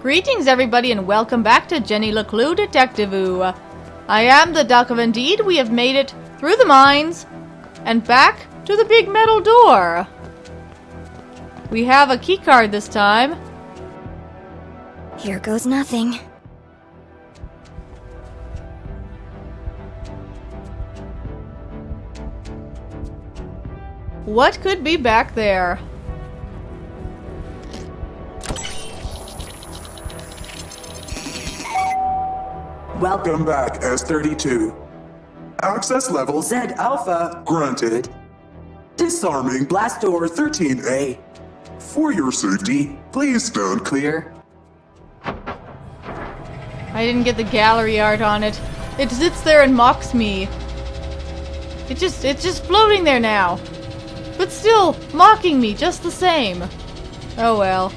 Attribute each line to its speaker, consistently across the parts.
Speaker 1: Greetings everybody and welcome back to Jenny LeClue Detectivu. I am the Duck of Indeed. We have made it through the mines and back to the big metal door. We have a keycard this time.
Speaker 2: Here goes nothing.
Speaker 1: What could be back there?
Speaker 3: Welcome back, S32. Access level Z Alpha granted. Disarming blast door 13A. For your safety, please stand clear.
Speaker 1: I didn't get the gallery art on it. It sits there and mocks me. It's just floating there now. But still, mocking me just the same. Oh well.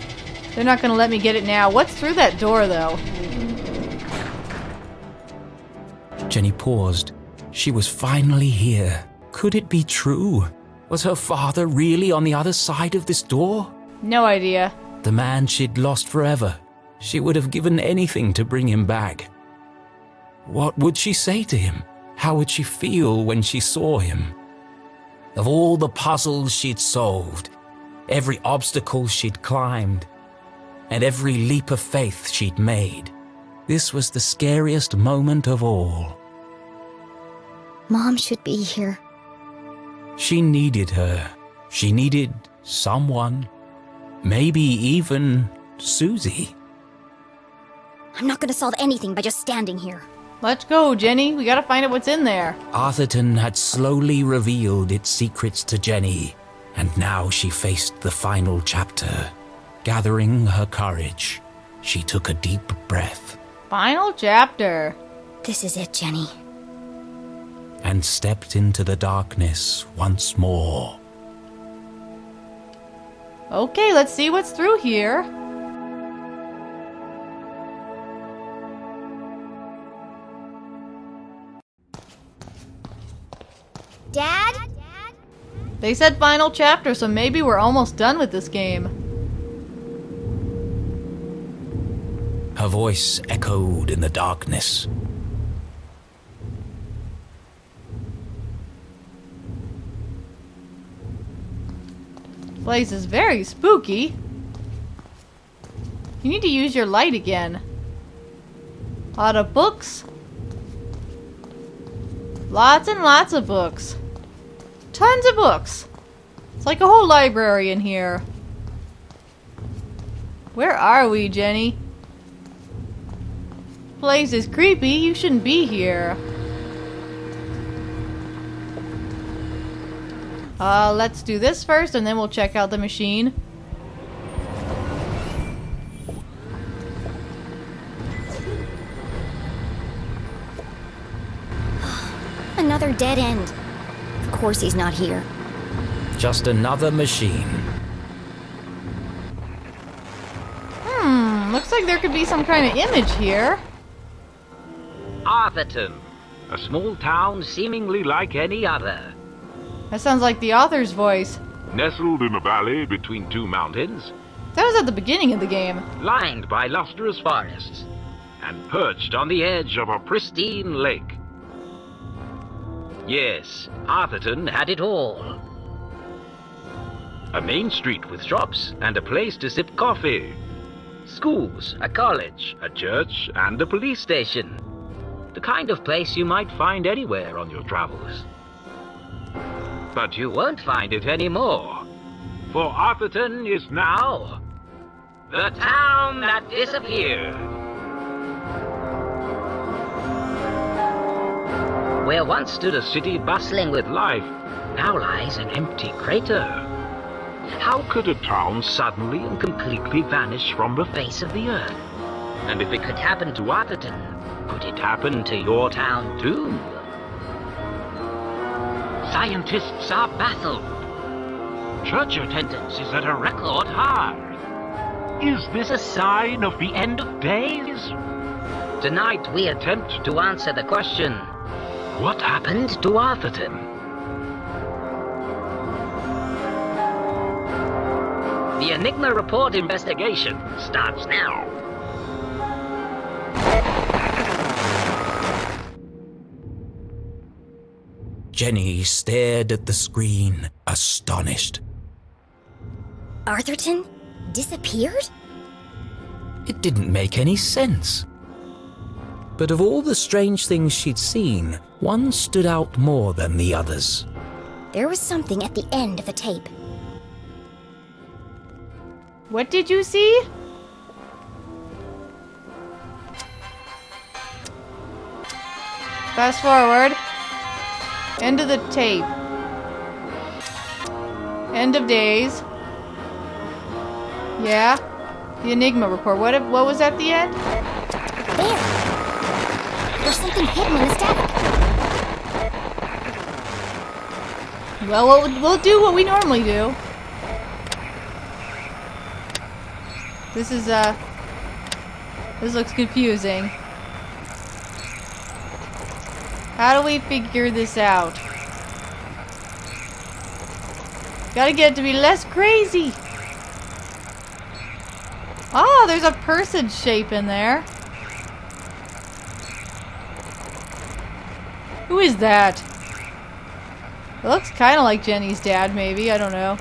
Speaker 1: They're not gonna let me get it now. What's through that door, though?
Speaker 4: Jenny paused. She was finally here. Could it be true? Was her father really on the other side of this door?
Speaker 1: No idea.
Speaker 4: The man she'd lost forever. She would have given anything to bring him back. What would she say to him? How would she feel when she saw him? Of all the puzzles she'd solved, every obstacle she'd climbed, and every leap of faith she'd made, this was the scariest moment of all.
Speaker 2: Mom should be here.
Speaker 4: She needed her. She needed someone. Maybe even Susie.
Speaker 2: I'm not gonna solve anything by just standing here.
Speaker 1: Let's go, Jenny. We gotta find out what's in there.
Speaker 4: Arthurton had slowly revealed its secrets to Jenny, and now she faced the final chapter. Gathering her courage, she took a deep breath.
Speaker 1: Final chapter.
Speaker 2: This is it, Jenny.
Speaker 4: And stepped into the darkness once more.
Speaker 1: Okay, let's see what's through here.
Speaker 2: Dad?
Speaker 1: They said final chapter, so maybe we're almost done with this game.
Speaker 4: Her voice echoed in the darkness.
Speaker 1: This place is very spooky. You need to use your light again. A lot of books. Lots and lots of books. Tons of books. It's like a whole library in here. Where are we, Jenny? This place is creepy. You shouldn't be here. Let's do this first and then we'll check out the machine.
Speaker 2: Another dead end. Of course he's not here.
Speaker 4: Just another machine.
Speaker 1: Looks like there could be some kind of image here.
Speaker 5: Arthurton, a small town seemingly like any other.
Speaker 1: That sounds like the author's voice.
Speaker 6: Nestled in a valley between two mountains,
Speaker 1: That was at the beginning of the game.
Speaker 5: Lined by lustrous forests,
Speaker 6: and perched on the edge of a
Speaker 5: pristine lake. Yes, Arthurton had it all. A main street with shops and a place to sip coffee. Schools, a college, a church, and a police station. The kind of place you might find anywhere on your travels. But you won't find it anymore. For Arthurton is now the town that disappeared. Where once stood a city bustling with life, now lies an empty crater. How could a town suddenly and completely vanish from the face of the earth? And if it could happen to Arthurton, could it happen to your town too? Scientists are baffled. Church attendance is at a record high. Is this a sign of the end of days? Tonight we attempt to answer the question, what happened to Arthurton? The Enigma Report investigation starts now.
Speaker 4: Jenny stared at the screen, astonished.
Speaker 2: Arthurton disappeared?
Speaker 4: It didn't make any sense. But of all the strange things she'd seen, one stood out more than the others.
Speaker 2: There was something at the end of the tape.
Speaker 1: What did you see? Fast forward. End of the tape. End of days. Yeah. The Enigma report. What was at the end?
Speaker 2: There! There's something hidden in the static.
Speaker 1: Well, we'll do what we normally do. This looks confusing. How do we figure this out? Gotta get it to be less crazy. Oh, there's a person shape in there. Who is that? It looks kind of like Jenny's dad, maybe. I don't know.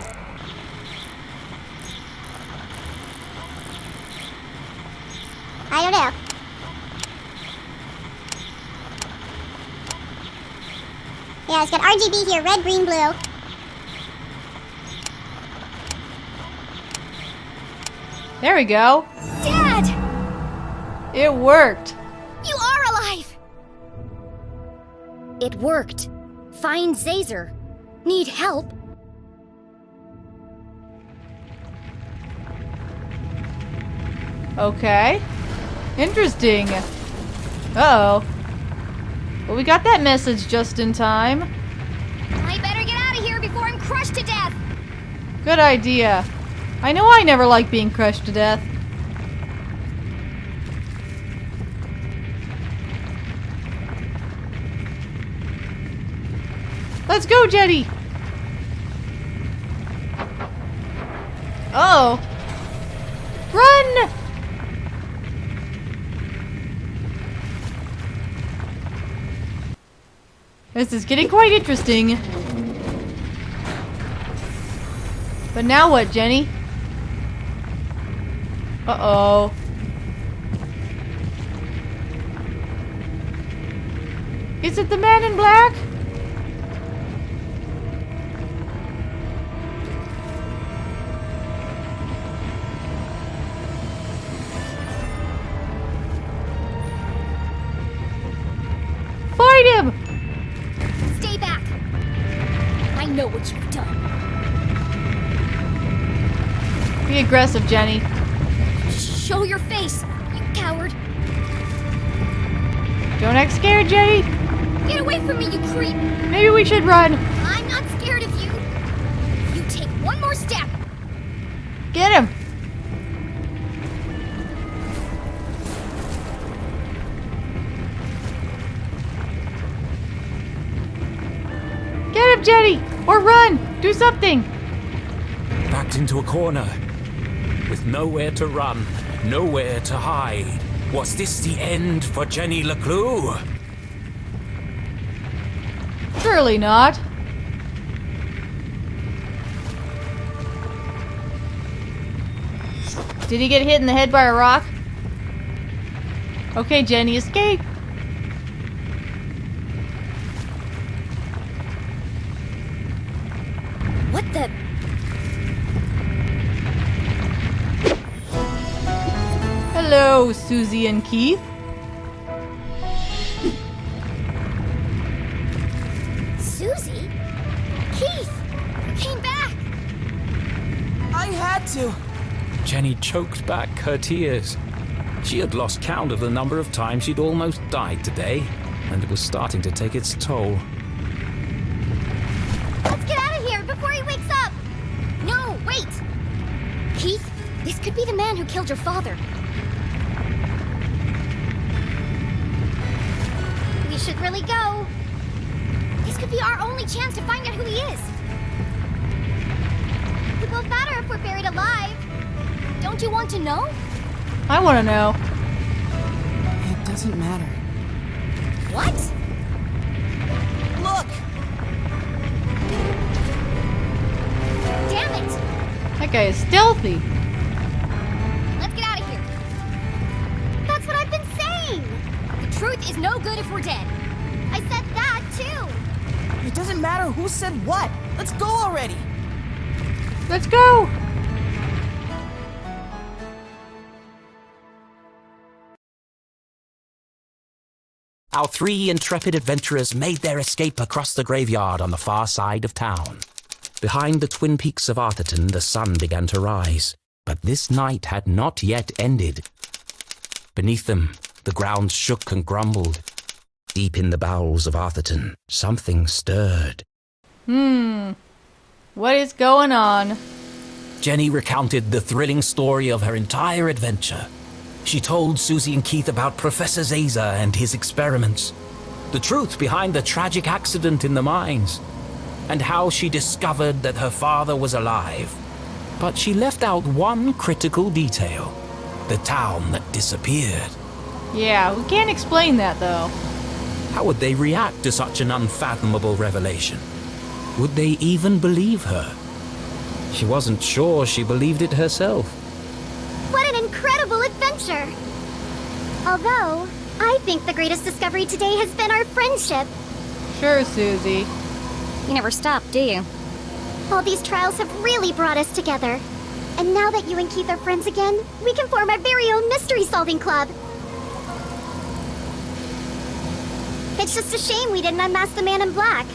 Speaker 2: I don't know. Yeah, it's got RGB here, red, green, blue.
Speaker 1: There we go.
Speaker 2: Dad!
Speaker 1: It worked.
Speaker 2: You are alive! It worked. Find Zazer. Need help?
Speaker 1: Okay. Interesting. Uh-oh. Well, we got that message just in time.
Speaker 2: I better get out of here before I'm crushed to death!
Speaker 1: Good idea. I know I never like being crushed to death. Let's go, Jetty! Oh! Run! This is getting quite interesting. But now what, Jenny? Uh-oh. Is it the man in black? Fight him!
Speaker 2: Stay back! I know what you've done.
Speaker 1: Be aggressive, Jenny.
Speaker 2: Show your face, you coward!
Speaker 1: Don't act scared, Jenny.
Speaker 2: Get away from me, you creep!
Speaker 1: Maybe we should run.
Speaker 2: I'm not scared of you. If you take one more step.
Speaker 1: Get him. Get him, Jenny! Or run! Do something!
Speaker 4: Backed into a corner. With nowhere to run, nowhere to hide. Was this the end for Jenny LeClue?
Speaker 1: Surely not. Did he get hit in the head by a rock? Okay, Jenny, escape!
Speaker 2: What the?
Speaker 1: Hello, Susie and Keith.
Speaker 2: Susie? Keith! You came back!
Speaker 7: I had to.
Speaker 4: Jenny choked back her tears. She had lost count of the number of times she'd almost died today, and it was starting to take its toll.
Speaker 2: Let's get out of here before he wakes up! No, wait! Keith, this could be the man who killed your father. We should really go. This could be our only chance to find out who he is. It won't matter if we're buried alive. Don't you want to know?
Speaker 1: I want to know.
Speaker 7: It doesn't matter.
Speaker 2: What?
Speaker 7: Look!
Speaker 2: Damn it!
Speaker 1: That guy is stealthy.
Speaker 2: Let's get out of here. That's what I've been saying. The truth is no good if we're dead. I said that too.
Speaker 7: It doesn't matter who said what. Let's go already.
Speaker 1: Let's go!
Speaker 4: Our three intrepid adventurers made their escape across the graveyard on the far side of town. Behind the twin peaks of Arthurton, the sun began to rise, but this night had not yet ended. Beneath them, the ground shook and grumbled. Deep in the bowels of Arthurton, something stirred.
Speaker 1: What is going on?
Speaker 4: Jenny recounted the thrilling story of her entire adventure. She told Susie and Keith about Professor Zaza and his experiments, the truth behind the tragic accident in the mines, and how she discovered that her father was alive. But she left out one critical detail: the town that disappeared.
Speaker 1: Yeah, we can't explain that though.
Speaker 4: How would they react to such an unfathomable revelation? Would they even believe her? She wasn't sure she believed it herself.
Speaker 2: What an incredible adventure! Although, I think the greatest discovery today has been our friendship.
Speaker 1: Sure, Susie.
Speaker 2: You never stop, do you? All these trials have really brought us together. And now that you and Keith are friends again, we can form our very own mystery-solving club. It's just a shame we didn't unmask the man in black.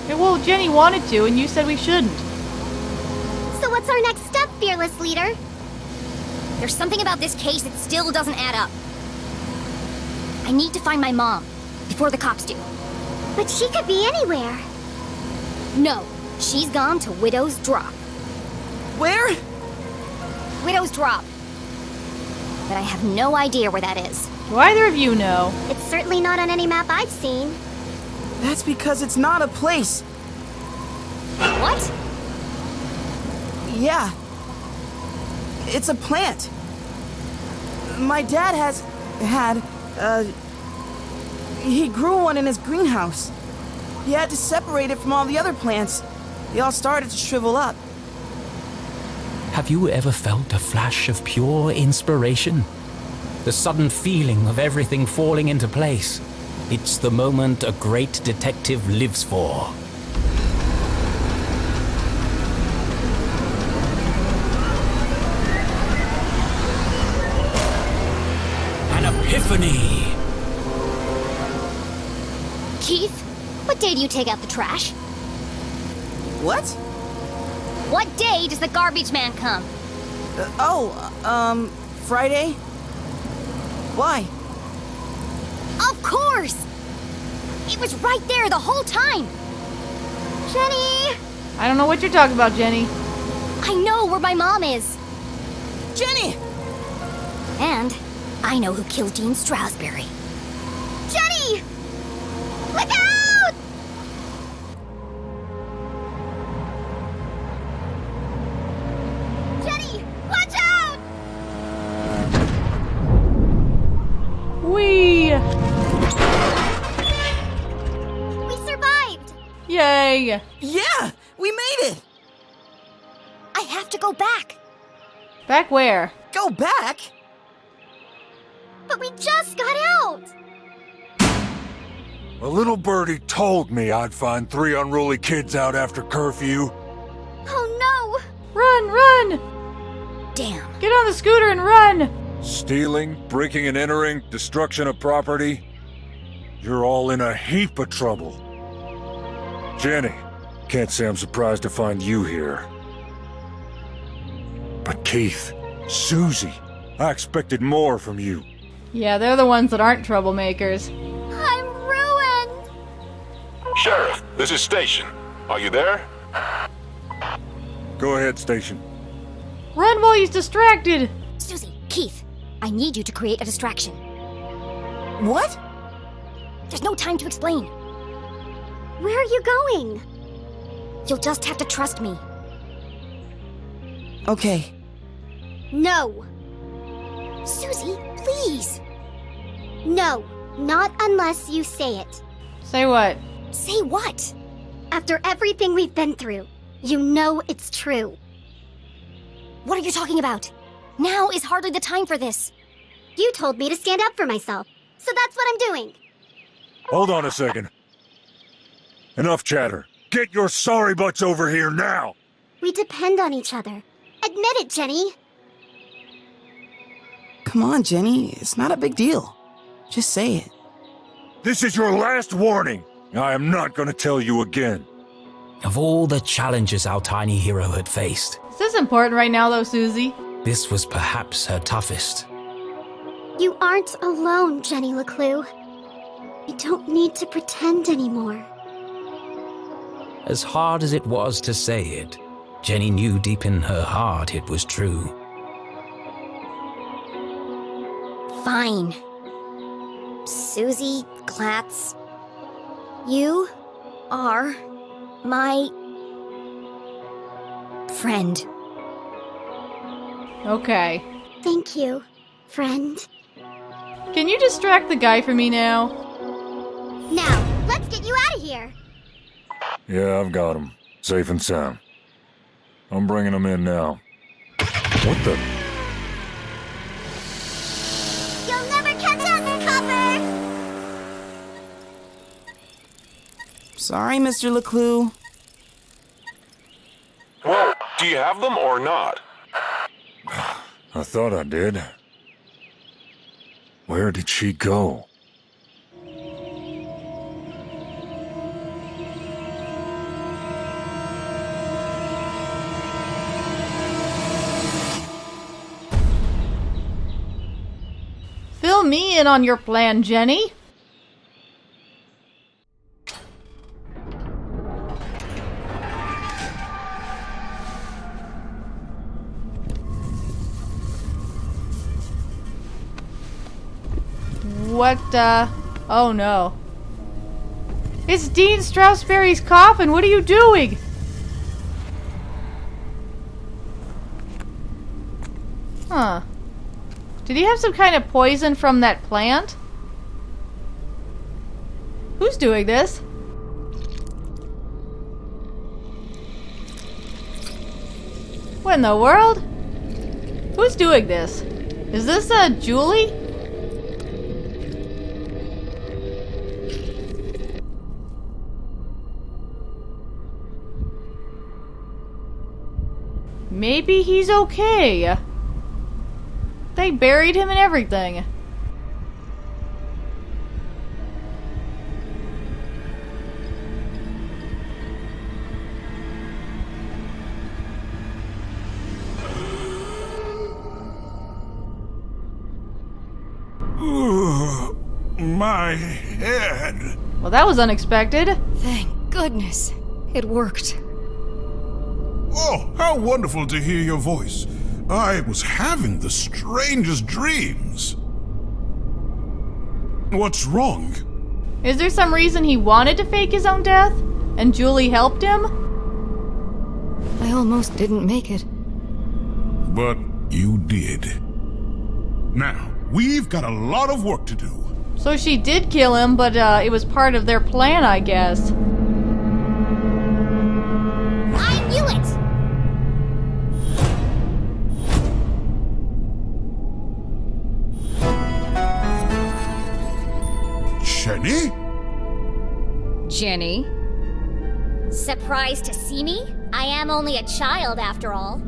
Speaker 1: Yeah, well, Jenny wanted to, and you said we shouldn't.
Speaker 2: So what's our next step, fearless leader? There's something about this case that still doesn't add up. I need to find my mom, before the cops do. But she could be anywhere. No, she's gone to Widow's Drop.
Speaker 7: Where?
Speaker 2: Widow's Drop. But I have no idea where that is.
Speaker 1: Do either of you know?
Speaker 2: It's certainly not on any map I've seen.
Speaker 7: That's because it's not a place.
Speaker 2: What?
Speaker 7: Yeah. It's a plant. My dad he grew one in his greenhouse. He had to separate it from all the other plants. They all started to shrivel up.
Speaker 4: Have you ever felt a flash of pure inspiration? The sudden feeling of everything falling into place. It's the moment a great detective lives for. An epiphany!
Speaker 2: Keith, what day do you take out the trash?
Speaker 7: What?
Speaker 2: What day does the garbage man come?
Speaker 7: Friday? Why?
Speaker 2: Of course! It was right there the whole time! Jenny!
Speaker 1: I don't know what you're talking about, Jenny.
Speaker 2: I know where my mom is.
Speaker 7: Jenny!
Speaker 2: And I know who killed Dean Straussberry. Jenny! Look out! Jenny, watch out!
Speaker 1: We
Speaker 2: survived!
Speaker 1: Yay!
Speaker 7: Yeah! We made it!
Speaker 2: I have to go back.
Speaker 1: Back where?
Speaker 7: Go back?
Speaker 2: But we just got out!
Speaker 8: A little birdie told me I'd find 3 unruly kids out after curfew.
Speaker 2: Oh
Speaker 1: Run, run!
Speaker 2: no! Damn.
Speaker 1: Get on the scooter and run!
Speaker 8: Stealing, breaking and entering, destruction of property. You're all in a heap of trouble. Jenny, can't say I'm surprised to find you here. But Keith, Susie, I expected more from you.
Speaker 1: Yeah, they're the ones that aren't troublemakers.
Speaker 2: I'm ruined!
Speaker 6: Sheriff, this is Station. Are you there?
Speaker 8: Go ahead, Station.
Speaker 1: Run while he's distracted!
Speaker 2: Susie, Keith, I need you to create a distraction.
Speaker 7: What?
Speaker 2: There's no time to explain. Where are you going? You'll just have to trust me.
Speaker 7: Okay.
Speaker 2: No. Susie, please. No, not unless you say it.
Speaker 1: Say what?
Speaker 2: Say what? After everything we've been through, You know it's true. What are you talking about? Now is hardly the time for this.
Speaker 9: You told me to stand up for myself, so that's what I'm doing.
Speaker 8: Hold on a second. Enough chatter. Get your sorry butts over here now!
Speaker 9: We depend on each other. Admit it, Jenny.
Speaker 7: Come on, Jenny. It's not a big deal. Just say it.
Speaker 8: This is your last warning. I am not gonna tell you again.
Speaker 4: Of all the challenges our tiny hero had faced,
Speaker 1: Is this important right now, though, Susie?
Speaker 4: this was perhaps her toughest.
Speaker 9: You aren't alone, Jenny LeClue. You don't need to pretend anymore.
Speaker 4: As hard as it was to say it, Jenny knew deep in her heart it was true.
Speaker 2: Fine. Susie Glatz, you are my friend.
Speaker 1: Okay.
Speaker 9: Thank you, friend.
Speaker 1: Can you distract the guy for me now?
Speaker 9: Now, let's get you out of here.
Speaker 8: Yeah, I've got him. Safe and sound. I'm bringing him in now. What the?
Speaker 9: You'll never catch us, Copper!
Speaker 7: Sorry, Mr. LeClue.
Speaker 6: Well, do you have them or not?
Speaker 8: I thought I did. Where did she go?
Speaker 1: Fill me in on your plan, Jenny. What, oh no. It's Dean Straussberry's coffin! What are you doing? Huh. Did he have some kind of poison from that plant? Who's doing this? What in the world? Who's doing this? Is this, Julie? Maybe he's okay. They buried him and everything.
Speaker 10: My head.
Speaker 1: Well, that was unexpected.
Speaker 11: Thank goodness. It worked.
Speaker 10: Oh, how wonderful to hear your voice. I was having the strangest dreams. What's wrong?
Speaker 1: Is there some reason he wanted to fake his own death? And Julie helped him?
Speaker 11: I almost didn't make it.
Speaker 10: But you did. Now, we've got a lot of work to do.
Speaker 1: So she did kill him, but it was part of their plan, I guess.
Speaker 9: I knew it!
Speaker 10: Jenny?
Speaker 11: Jenny?
Speaker 2: Surprised to see me? I am only a child after all.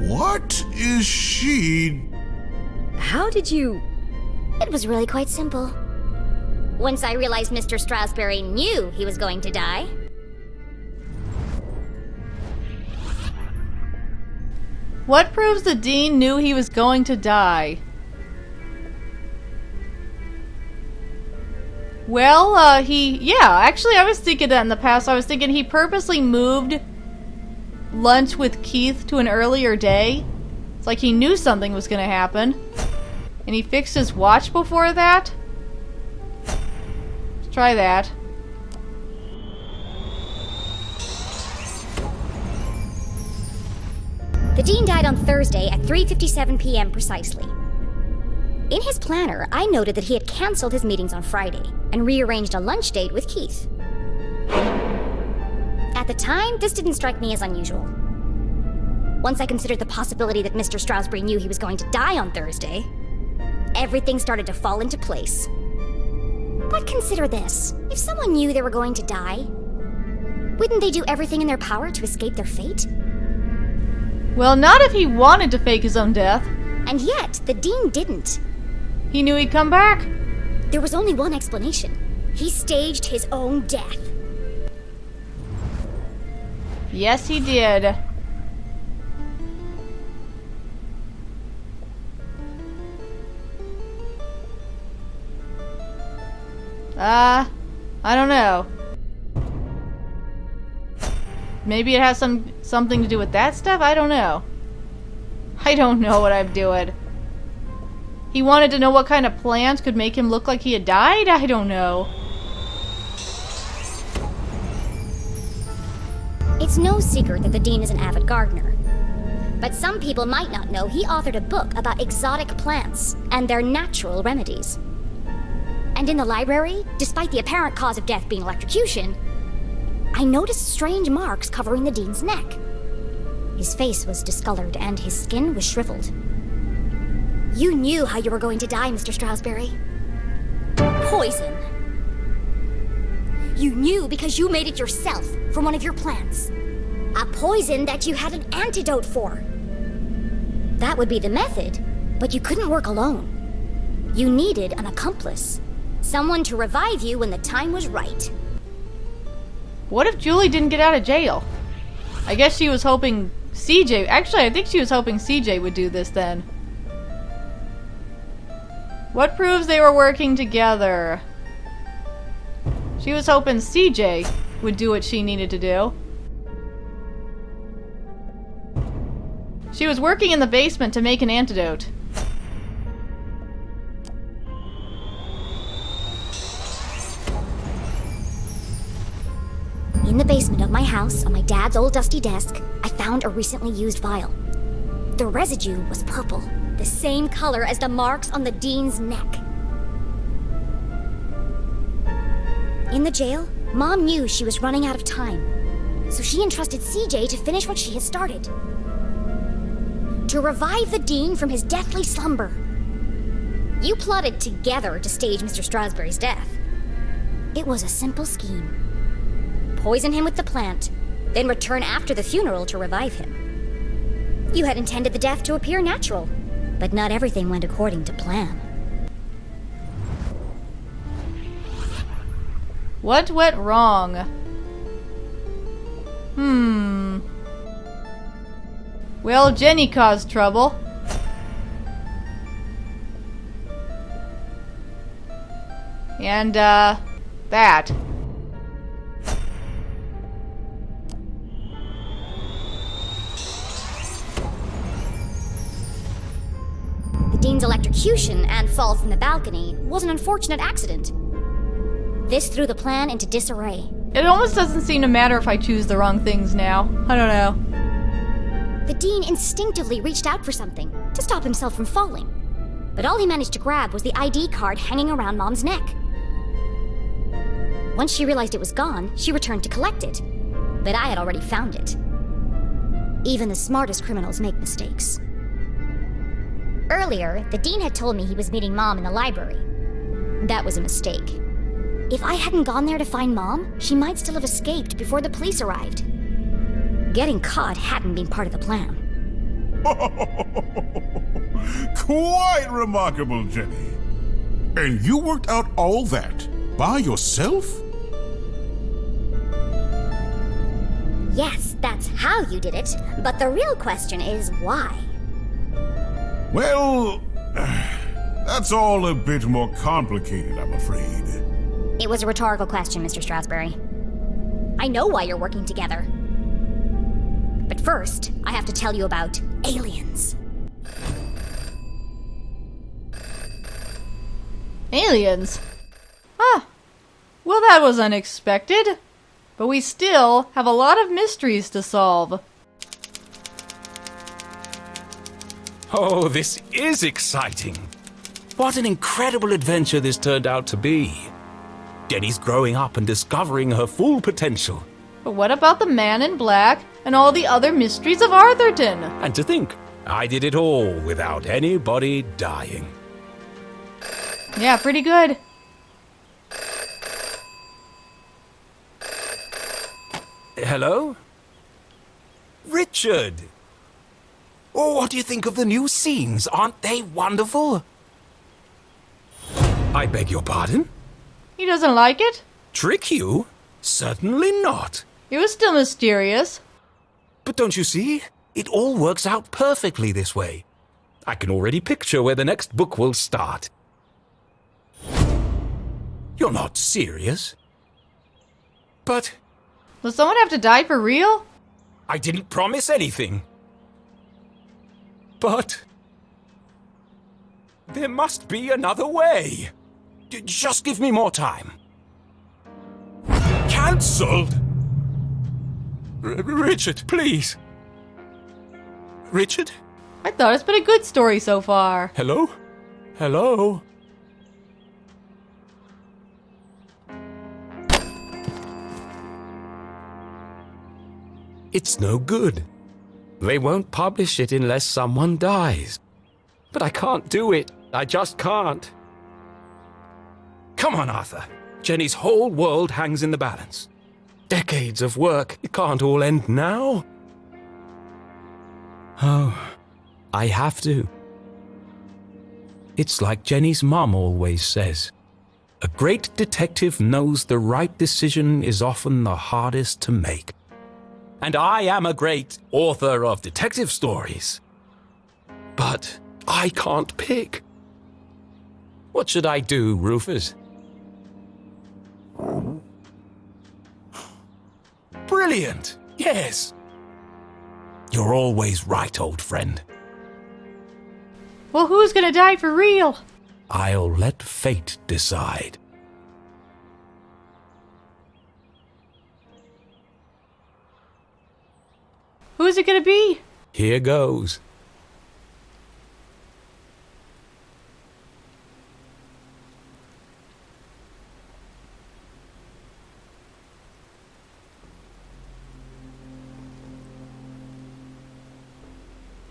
Speaker 10: What is she?
Speaker 11: How did you...
Speaker 2: It was really quite simple. Once I realized Mr. Straussberry knew he was going to die.
Speaker 1: What proves the Dean knew he was going to die? Well, actually I was thinking that in the past. I was thinking he purposely moved lunch with Keith to an earlier day. It's like he knew something was going to happen. And he fixed his watch before that? Let's try that.
Speaker 2: The Dean died on Thursday at 3:57 p.m. precisely. In his planner, I noted that he had canceled his meetings on Friday and rearranged a lunch date with Keith. At the time, this didn't strike me as unusual. Once I considered the possibility that Mr. Straussberry knew he was going to die on Thursday, everything started to fall into place. But consider this. If someone knew they were going to die, wouldn't they do everything in their power to escape their fate?
Speaker 1: Well, not if he wanted to fake his own death.
Speaker 2: And yet, the Dean didn't.
Speaker 1: He knew he'd come back.
Speaker 2: There was only one explanation. He staged his own death.
Speaker 1: Yes, he did. I don't know. Maybe it has something to do with that stuff? I don't know. I don't know what I'm doing. He wanted to know what kind of plant could make him look like he had died? I don't know.
Speaker 2: It's no secret that the Dean is an avid gardener. But some people might not know he authored a book about exotic plants and their natural remedies. And in the library, despite the apparent cause of death being electrocution, I noticed strange marks covering the Dean's neck. His face was discolored and his skin was shriveled. You knew how you were going to die, Mr. Straussberry. Poison. You knew because you made it yourself from one of your plants. A poison that you had an antidote for. That would be the method, but you couldn't work alone. You needed an accomplice. Someone to revive you when the time was right.
Speaker 1: What if Julie didn't get out of jail? I guess she was hoping CJ... Actually, I think she was hoping CJ would do this then. What proves they were working together? She was hoping CJ would do what she needed to do. She was working in the basement to make an antidote.
Speaker 2: In the basement of my house, on my dad's old dusty desk, I found a recently used vial. The residue was purple, the same color as the marks on the Dean's neck. In the jail, Mom knew she was running out of time, so she entrusted CJ to finish what she had started. To revive the Dean from his deathly slumber. You plotted together to stage Mr. Straussberry's death. It was a simple scheme. Poison him with the plant, then return after the funeral to revive him. You had intended the death to appear natural, but not everything went according to plan.
Speaker 1: What went wrong? Well, Jenny caused trouble. And, that.
Speaker 2: The Dean's electrocution and fall from the balcony was an unfortunate accident. This threw the plan into disarray.
Speaker 1: It almost doesn't seem to matter if I choose the wrong things now. I don't know.
Speaker 2: The Dean instinctively reached out for something to stop himself from falling. But all he managed to grab was the ID card hanging around Mom's neck. Once she realized it was gone, she returned to collect it. But I had already found it. Even the smartest criminals make mistakes. Earlier, the Dean had told me he was meeting Mom in the library. That was a mistake. If I hadn't gone there to find Mom, she might still have escaped before the police arrived. Getting caught hadn't been part of the plan.
Speaker 10: Quite remarkable, Jenny. And you worked out all that by yourself?
Speaker 2: Yes, that's how you did it, but the real question is why?
Speaker 10: Well, that's all a bit more complicated, I'm afraid.
Speaker 2: It was a rhetorical question, Mr. Straussberry. I know why you're working together. But first, I have to tell you about aliens.
Speaker 1: Aliens? Ah, well that was unexpected. But we still have a lot of mysteries to solve.
Speaker 4: Oh, this is exciting. What an incredible adventure this turned out to be. Jenny's growing up and discovering her full potential.
Speaker 1: But what about the man in black and all the other mysteries of Arthurton?
Speaker 4: And to think, I did it all without anybody dying.
Speaker 1: Yeah, pretty good.
Speaker 4: Hello? Richard! Oh, what do you think of the new scenes? Aren't they wonderful? I beg your pardon?
Speaker 1: He doesn't like it?
Speaker 4: Trick you? Certainly not.
Speaker 1: It was still mysterious.
Speaker 4: But don't you see? It all works out perfectly this way. I can already picture where the next book will start. You're not serious? But
Speaker 1: Will someone have to die for real?
Speaker 4: I didn't promise anything. But there must be another way. Just give me more time. Cancelled? Richard, please. Richard?
Speaker 1: I thought it's been a good story so far.
Speaker 4: Hello? Hello? It's no good. They won't publish it unless someone dies. But I can't do it. I just can't. Come on, Arthur. Jenny's whole world hangs in the balance. Decades of work. It can't all end now. Oh, I have to. It's like Jenny's mum always says. A great detective knows the right decision is often the hardest to make. And I am a great author of detective stories. But I can't pick. What should I do, Rufus? Brilliant! Yes! You're always right, old friend.
Speaker 1: Well, who's gonna die for real?
Speaker 4: I'll let fate decide.
Speaker 1: Who's it gonna be?
Speaker 4: Here goes.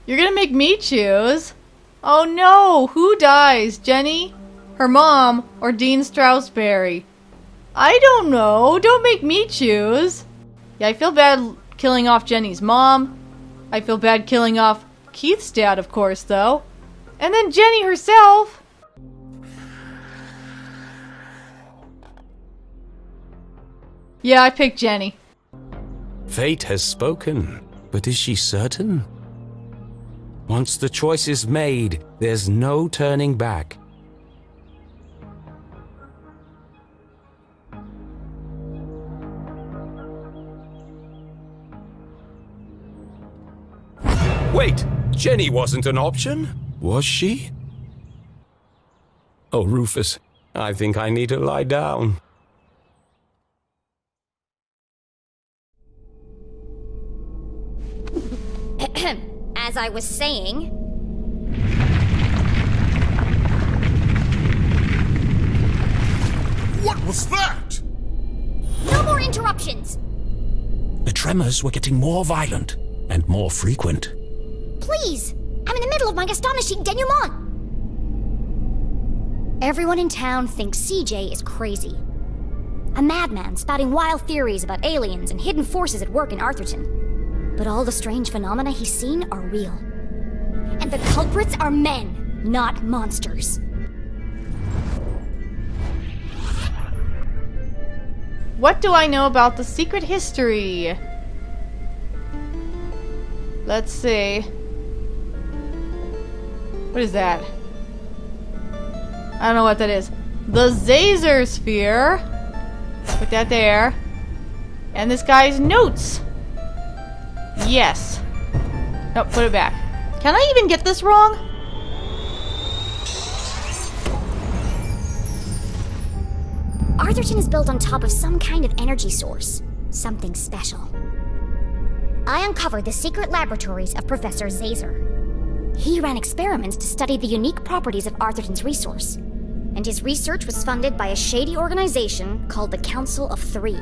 Speaker 1: You're gonna make me choose? Oh no! Who dies? Jenny? Her mom? Or Dean Straussberry? I don't know. Don't make me choose. Yeah, I feel bad killing off Jenny's mom. I feel bad killing off Keith's dad, of course, though. And then Jenny herself. Yeah, I picked Jenny.
Speaker 4: Fate has spoken, but is she certain? Once the choice is made, there's no turning back. Wait, Jenny wasn't an option, was she? Oh, Rufus, I think I need to lie down.
Speaker 2: As I was saying...
Speaker 10: What was that?
Speaker 2: No more interruptions!
Speaker 4: The tremors were getting more violent and more frequent.
Speaker 2: Please! I'm in the middle of my astonishing denouement! Everyone in town thinks CJ is crazy. A madman spouting wild theories about aliens and hidden forces at work in Arthurton. But all the strange phenomena he's seen are real. And the culprits are men, not monsters.
Speaker 1: What do I know about the secret history? Let's see. What is that? I don't know what that is. The Zazer Sphere. Put that there. And this guy's notes. Yes. Nope, put it back. Can I even get this wrong?
Speaker 2: Arthurton is built on top of some kind of energy source. Something special. I uncovered the secret laboratories of Professor Zazer. He ran experiments to study the unique properties of Arthurton's resource. And his research was funded by a shady organization called the Council of Three.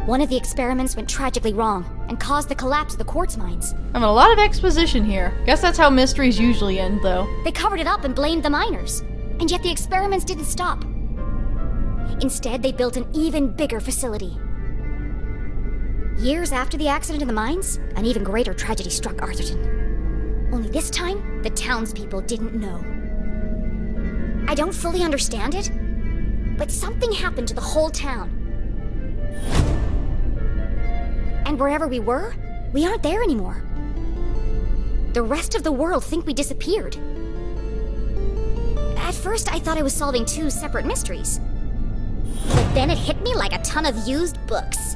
Speaker 2: One of the experiments went tragically wrong and caused the collapse of the quartz mines.
Speaker 1: I have a lot of exposition here. Guess that's how mysteries usually end, though.
Speaker 2: They covered it up and blamed the miners, and yet the experiments didn't stop. Instead, they built an even bigger facility. Years after the accident in the mines, an even greater tragedy struck Arthurton. Only this time, the townspeople didn't know. I don't fully understand it, but something happened to the whole town. And wherever we were, we aren't there anymore. The rest of the world think we disappeared. At first, I thought I was solving two separate mysteries. But then it hit me like a ton of used books.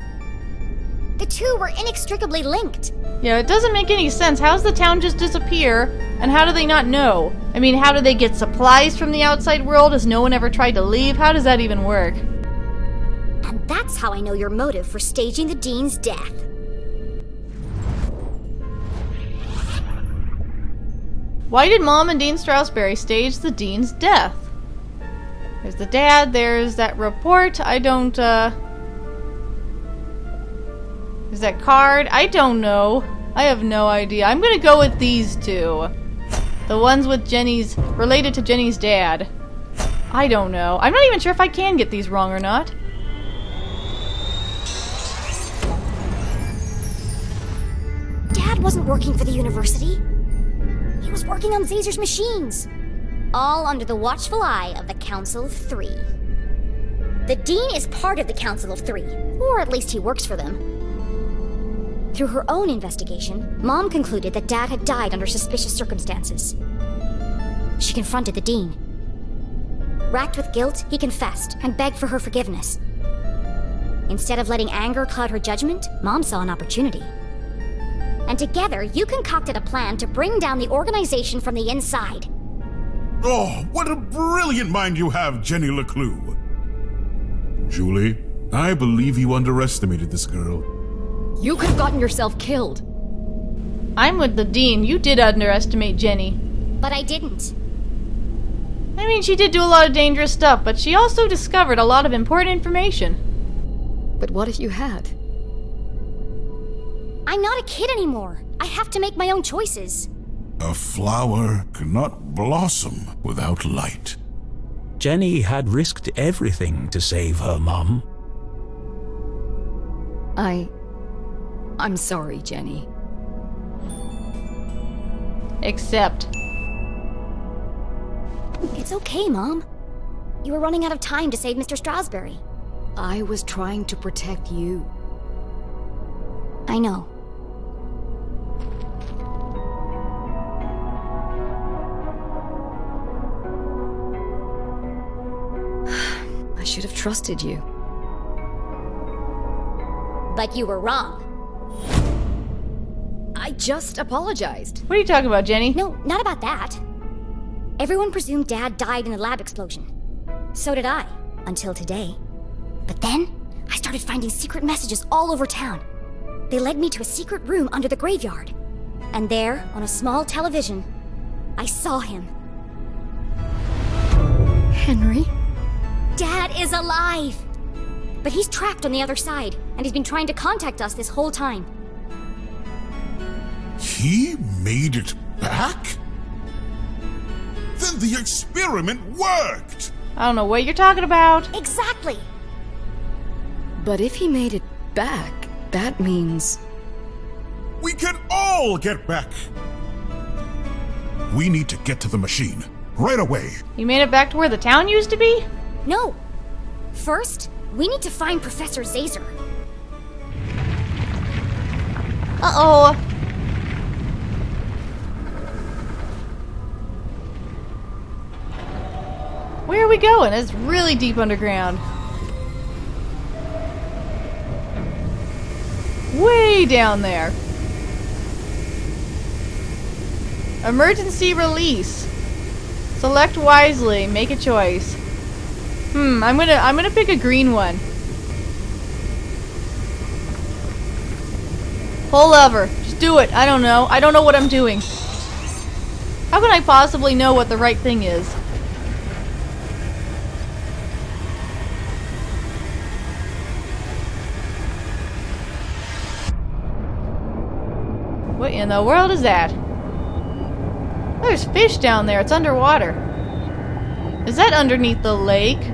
Speaker 2: The two were inextricably linked.
Speaker 1: Yeah, it doesn't make any sense. How's the town just disappear, and how do they not know? I mean, how do they get supplies from the outside world? Has no one ever tried to leave? How does that even work?
Speaker 2: And that's how I know your motive for staging the Dean's death.
Speaker 1: Why did Mom and Dean Straussberry stage the Dean's death? There's the dad, there's that report, I don't, There's that card, I don't know. I have no idea. I'm gonna go with these two. The ones with Jenny's, related to Jenny's dad. I don't know. I'm not even sure if I can get these wrong or not.
Speaker 2: Dad wasn't working for the university. He was working on Zazer's machines. All under the watchful eye of the Council of Three. The Dean is part of the Council of Three, or at least he works for them. Through her own investigation, Mom concluded that Dad had died under suspicious circumstances. She confronted the Dean. Racked with guilt, he confessed and begged for her forgiveness. Instead of letting anger cloud her judgment, Mom saw an opportunity. And together, you concocted a plan to bring down the organization from the inside.
Speaker 10: Oh, what a brilliant mind you have, Jenny LeClue. Julie, I believe you underestimated this girl.
Speaker 11: You could have gotten yourself killed.
Speaker 1: I'm with the Dean. You did underestimate Jenny.
Speaker 2: But I didn't.
Speaker 1: I mean, she did do a lot of dangerous stuff, but she also discovered a lot of important information.
Speaker 11: But what if you had?
Speaker 2: I'm not a kid anymore. I have to make my own choices.
Speaker 10: A flower cannot blossom without light.
Speaker 4: Jenny had risked everything to save her mum.
Speaker 11: I'm sorry, Jenny.
Speaker 1: Except...
Speaker 2: It's okay, Mom. You were running out of time to save Mr. Straussberry.
Speaker 11: I was trying to protect you.
Speaker 2: I know.
Speaker 11: I should have trusted you.
Speaker 2: But you were wrong.
Speaker 11: I just apologized.
Speaker 1: What are you talking about, Jenny?
Speaker 2: No, not about that. Everyone presumed Dad died in the lab explosion. So did I, until today. But then, I started finding secret messages all over town. They led me to a secret room under the graveyard. And there, on a small television, I saw him.
Speaker 11: Henry?
Speaker 2: Dad is alive! But he's trapped on the other side, and he's been trying to contact us this whole time.
Speaker 10: He made it back? Then the experiment worked!
Speaker 1: I don't know what you're talking about.
Speaker 2: Exactly!
Speaker 11: But if he made it back, that means...
Speaker 10: We can all get back! We need to get to the machine, right away.
Speaker 1: You made it back to where the town used to be?
Speaker 2: No! First, we need to find Professor Zazer.
Speaker 1: Uh-oh. Where are we going? It's really deep underground. Way down there. Emergency release. Select wisely. Make a choice. I'm gonna pick a green one. Pull lever. Just do it. I don't know. I don't know what I'm doing. How can I possibly know what the right thing is? in the world is that? There's fish down there. It's underwater. Is that underneath the lake?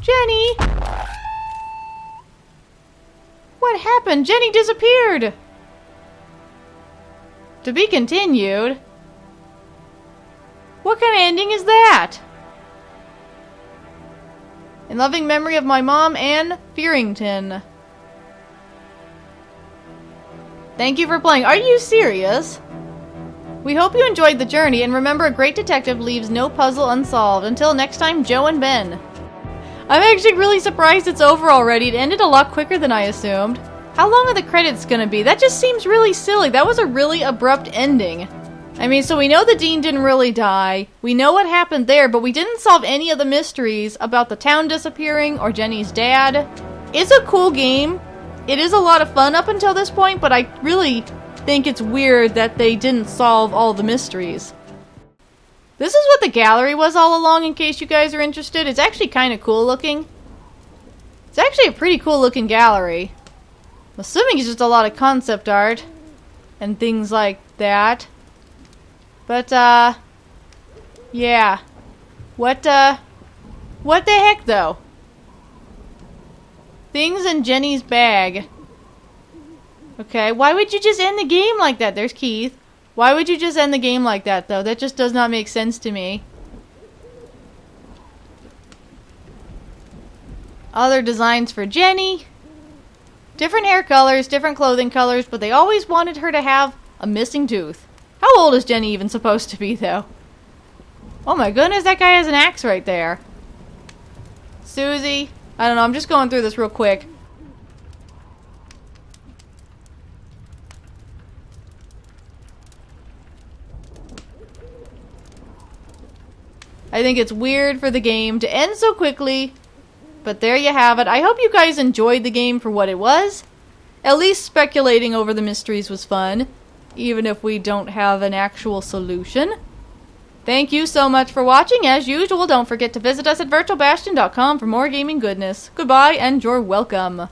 Speaker 1: Jenny! What happened? Jenny disappeared! To be continued? What kind of ending is that? In loving memory of my mom, Anne Fearington. Thank you for playing. Are you serious? We hope you enjoyed the journey, and remember, a great detective leaves no puzzle unsolved. Until next time, Joe and Ben. I'm actually really surprised it's over already. It ended a lot quicker than I assumed. How long are the credits gonna be? That just seems really silly. That was a really abrupt ending. I mean, so we know the Dean didn't really die. We know what happened there, but we didn't solve any of the mysteries about the town disappearing or Jenny's dad. It's a cool game. It is a lot of fun up until this point, but I really think it's weird that they didn't solve all the mysteries. This is what the gallery was all along, in case you guys are interested. It's actually kind of cool looking. It's actually a pretty cool looking gallery. I'm assuming it's just a lot of concept art and things like that. But, yeah. What the heck, though? Things in Jenny's bag. Okay, why would you just end the game like that? There's Keith. Why would you just end the game like that, though? That just does not make sense to me. Other designs for Jenny. Different hair colors, different clothing colors, but they always wanted her to have a missing tooth. How old is Jenny even supposed to be, though? Oh my goodness, that guy has an axe right there. Susie. I don't know, I'm just going through this real quick. I think it's weird for the game to end so quickly, but there you have it. I hope you guys enjoyed the game for what it was. At least speculating over the mysteries was fun, even if we don't have an actual solution. Thank you so much for watching. As usual, don't forget to visit us at virtualbastion.com for more gaming goodness. Goodbye, and you're welcome.